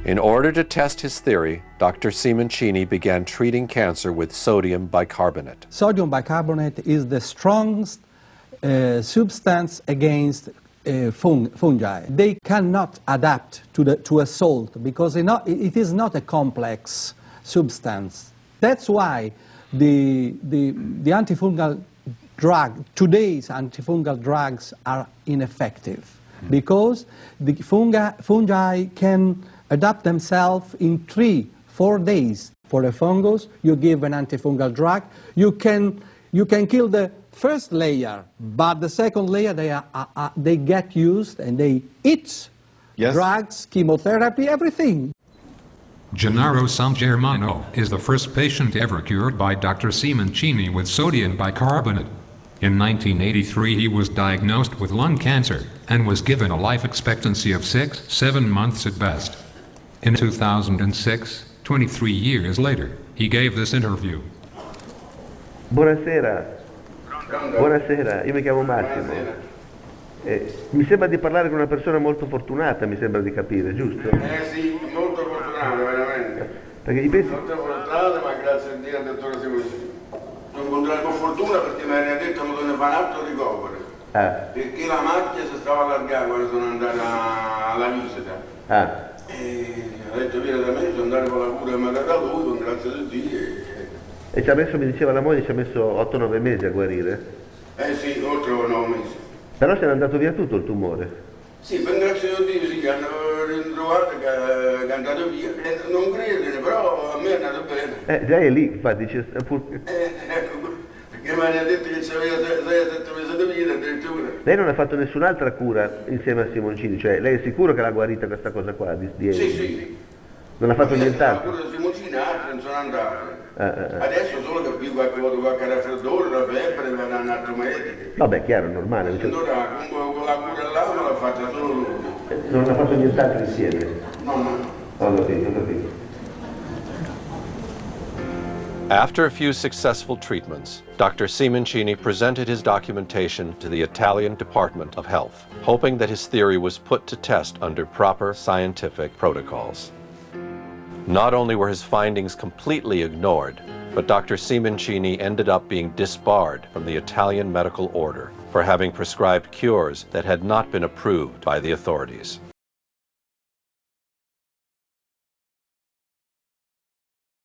In order to test his theory, Dr. Simoncini began treating cancer with sodium bicarbonate. Sodium bicarbonate is the strongest substance against fungi. They cannot adapt to a salt because it is not a complex substance. That's why the antifungal drug, today's antifungal drugs are ineffective, because the fungi can adapt themselves in 3-4 days. For a fungus, you give an antifungal drug, you can kill the first layer, but the second layer they get used and they eat drugs, chemotherapy, everything. Gennaro Sangermano is the first patient ever cured by Dr. Simoncini with sodium bicarbonate. In 1983 he was diagnosed with lung cancer and was given a life expectancy of 6-7 months at best. In 2006, 23 years later, he gave this interview. Buonasera. Buonasera, io mi chiamo Massimo. Mi sembra di parlare con una persona molto fortunata, mi sembra di capire, giusto? Sì, molto fortunato, veramente. Perché gli pensi... Molto fortunato, ma grazie a Dio al dottore Simoncini. Sono incontrato con fortuna perché mi aveva detto che non fa un altro ricovero. Perché la macchia si stava allargando quando sono andato alla visita. E ha detto vieni da me, sono andato con la cura che mi ha dato lui, con grazia di Dio. E ci ha messo, mi diceva la moglie, ci ha messo 8-9 mesi a guarire? Sì, oltre 9 mesi. Però se n'è andato via tutto il tumore? Sì, per grazia di Dio, sì, che hanno ritrovato che è andato via. Non credere, però a me è andato bene. Già è lì, infatti dice... Ecco, perché mi hanno detto che c'aveva 6-7 mesi di vita addirittura. Lei non ha fatto nessun'altra cura insieme a Simoncini, cioè lei è sicuro che l'ha guarita questa cosa qua? Sì. Non ha fatto nient'altro? La cura di Simoncini altri non sono andati. Adesso solo che qui qualche raffreddore, la febbre, va da un altro medico. Vabbè, chiaro, normale. Allora, comunque la cura là me l'ha fatta solo lui. Non ha fatto nient'altro insieme? No. Ho capito. After a few successful treatments, Dr. Simoncini presented his documentation to the Italian Department of Health, hoping that his theory was put to test under proper scientific protocols. Not only were his findings completely ignored, but Dr. Simoncini ended up being disbarred from the Italian medical order for having prescribed cures that had not been approved by the authorities.